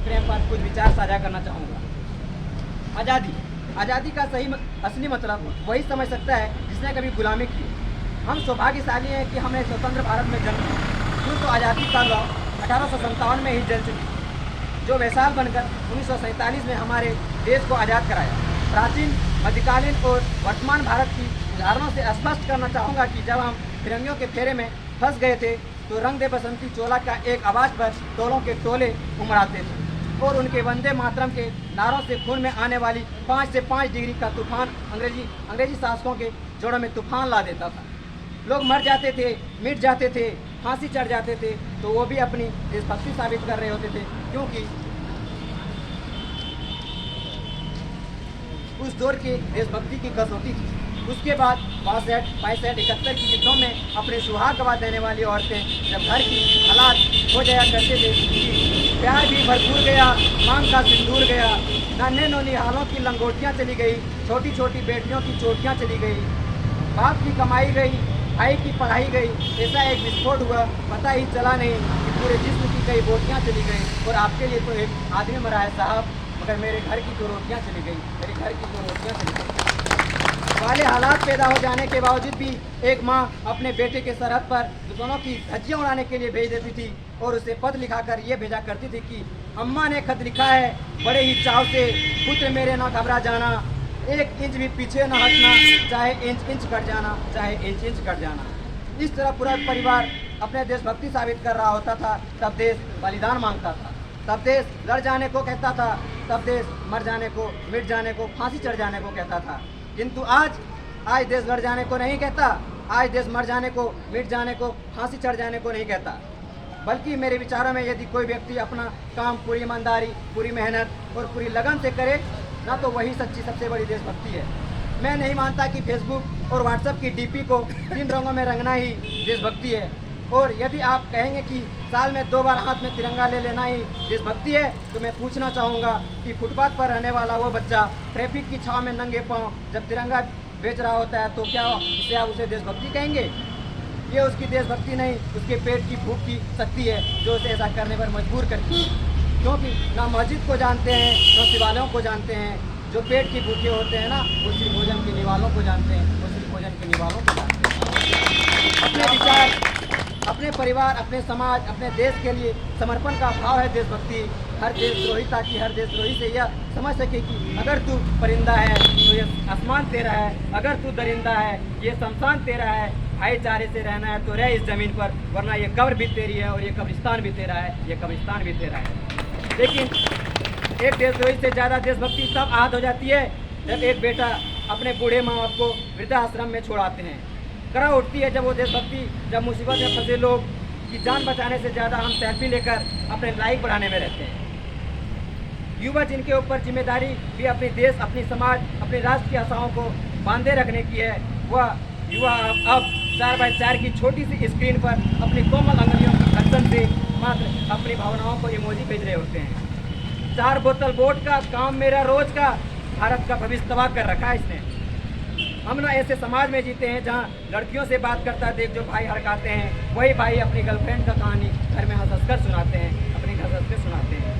प्रेम पर कुछ विचार साझा करना चाहूँगा। आज़ादी का असली मतलब वही समझ सकता है जिसने कभी गुलामी की। हम सौभाग्यशाली हैं कि हमने स्वतंत्र भारत में जन्म लिया। तो आज़ादी का लौ 1857 में ही जल चुकी, जो वैसाल बनकर 1947 में हमारे देश को आज़ाद कराया। प्राचीन, मध्यकालीन और वर्तमान भारत की उदाहरणों से स्पष्ट करना चाहूँगा कि जब हम फिरंगियों के फेरे में फंस गए थे तो रंग दे बसंती चोला का एक आवाज़ पर टोलों के टोले उमड़ाते थे और उनके वंदे मातरम के नारों से खून में आने वाली 5 से 5 डिग्री का तूफान अंग्रेजी शासकों के जोड़ों में तूफान ला देता था। लोग मर जाते थे, मिट जाते थे, फांसी चढ़ जाते थे, तो वो भी अपनी देशभक्ति साबित कर रहे होते थे, क्योंकि उस दौर की देशभक्ति की कसौटी थी। उसके बाद 62, 65, 71 की युद्धों में अपने सुहाग गवा देने वाली औरतें जब घर की हालात हो जाया करते थे कि प्यार भी भरपूर गया, मांग का सिंदूर गया, नन्हे नौनिहालों की लंगोटियाँ चली गई, छोटी छोटी बेटियों की चोटियाँ चली गई, बाप की कमाई गई, भाई की पढ़ाई गई, ऐसा एक विस्फोट हुआ, पता ही चला नहीं कि पूरे जिस्म की कई बोटियाँ चली गई और आपके लिए तो एक आदमी मरा है साहब, मगर मेरे घर की तो रोटियाँ चली गई, मेरे घर की तो रोटियाँ चली गई। वाले हालात पैदा हो जाने के बावजूद भी एक माँ अपने बेटे के सरहद पर दुश्मनों की धज्जियाँ उड़ाने के लिए भेज देती थी और उसे पत्र लिखाकर ये भेजा करती थी कि अम्मा ने खत लिखा है बड़े ही चाव से, पुत्र मेरे ना घबरा जाना, 1 इंच भी पीछे ना हटना, चाहे इंच इंच कट जाना, चाहे इंच इंच कट जाना। इस तरह पूरा परिवार अपने देशभक्ति साबित कर रहा होता था। तब देश बलिदान मांगता था, तब देश लड़ जाने को कहता था, तब देश मर जाने को, मिट जाने को, फांसी चढ़ जाने को कहता था। किंतु आज देश लड़ जाने को नहीं कहता, आज देश मर जाने को, मिट जाने को, फांसी चढ़ जाने को नहीं कहता, बल्कि मेरे विचारों में यदि कोई व्यक्ति अपना काम पूरी ईमानदारी, पूरी मेहनत और पूरी लगन से करे ना, तो वही सच्ची सबसे बड़ी देशभक्ति है। मैं नहीं मानता कि फेसबुक और व्हाट्सएप की डीपी को 3 रंगों में रंगना ही देशभक्ति है। और यदि आप कहेंगे कि साल में 2 बार हाथ में तिरंगा ले लेना ही देशभक्ति है, तो मैं पूछना चाहूँगा कि फुटपाथ पर रहने वाला वो बच्चा ट्रैफिक की छाव में नंगे पाँव जब तिरंगा बेच रहा होता है, तो क्या इसे आप उसे देशभक्ति कहेंगे? ये उसकी देशभक्ति नहीं, उसके पेट की भूख की शक्ति है जो उसे ऐसा करने पर मजबूर करती है। क्योंकि ना मस्जिद को जानते हैं, ना शिवालयों को जानते हैं। जो पेट की भूखे होते हैं ना, वो सिर्फ भोजन के निवालों को जानते हैं, वो सिर्फ भोजन के निवालों को जानते हैं। अपने विचार, अपने परिवार, अपने समाज, अपने देश के लिए समर्पण का भाव है देशभक्ति। हर देशद्रोही, ताकि हर देशद्रोही से यह समझ सके कि अगर तू परिंदा है तो ये आसमान तेरा है, अगर तू दरिंदा है ये शमशान तेरा है। भाईचारे से रहना है तो रह इस ज़मीन पर, वरना ये कब्र भी तेरी है और ये कब्रिस्तान भी तेरा है, ये कब्रिस्तान भी तेरा है। लेकिन एक देशद्रोही से ज़्यादा देशभक्ति तब आहत हो जाती है जब एक बेटा अपने बूढ़े माँ बाप को वृद्धाश्रम में छोड़ाते हैं। करा उठती है जब वो देशभक्ति, जब मुसीबत में फंसे लोग की जान बचाने से ज़्यादा हम सेल्फी लेकर अपने लाइक बढ़ाने में रहते हैं। युवा जिनके ऊपर जिम्मेदारी भी अपने देश, अपनी समाज, अपने राष्ट्र की आशाओं को बांधे रखने की है, वह युवा अब 4x4 की छोटी सी स्क्रीन पर अपनी कोमल अंगुलियों की घर्षण से मात्र अपनी भावनाओं को इमोजी भेज रहे होते हैं। 4 बोतल वोट का काम मेरा रोज का, भारत का भविष्य तबाह कर रखा है इसने। हम ना ऐसे समाज में जीते हैं जहाँ लड़कियों से बात करता देख जो भाई हड़काते हैं, वही भाई अपनी गर्लफ्रेंड का कहानी घर में हंस-हंस सुनाते हैं, अपनी हंस-हंस के सुनाते हैं।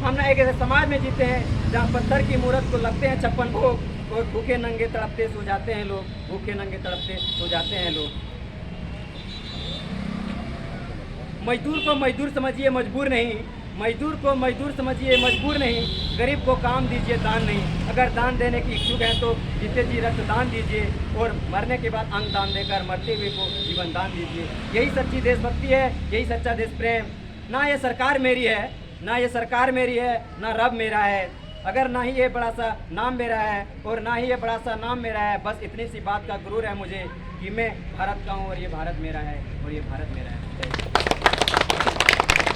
हम ना एक ऐसे समाज में जीते हैं जहाँ पत्थर की मूरत को लगते हैं 56 भोग और भूखे नंगे तड़पते सो जाते हैं लोग, भूखे नंगे तड़पते सो जाते हैं लोग। मजदूर को मजदूर समझिए, मजबूर नहीं। मजदूर को मजदूर समझिए, मजबूर नहीं। गरीब को काम दीजिए, दान नहीं। अगर दान देने की इच्छुक हैं तो जीते जी रक्तदान दीजिए और मरने के बाद अंग दान देकर मरते हुए को जीवन दान दीजिए। यही सच्ची देशभक्ति है, यही सच्चा देश प्रेम। ना ये सरकार मेरी है, ना ये सरकार मेरी है, ना रब मेरा है, अगर ना ही ये बड़ा सा नाम मेरा है और ना ही ये बड़ा सा नाम मेरा है। बस इतनी सी बात का गुरूर है मुझे कि मैं भारत का हूँ और ये भारत मेरा है और ये भारत मेरा है।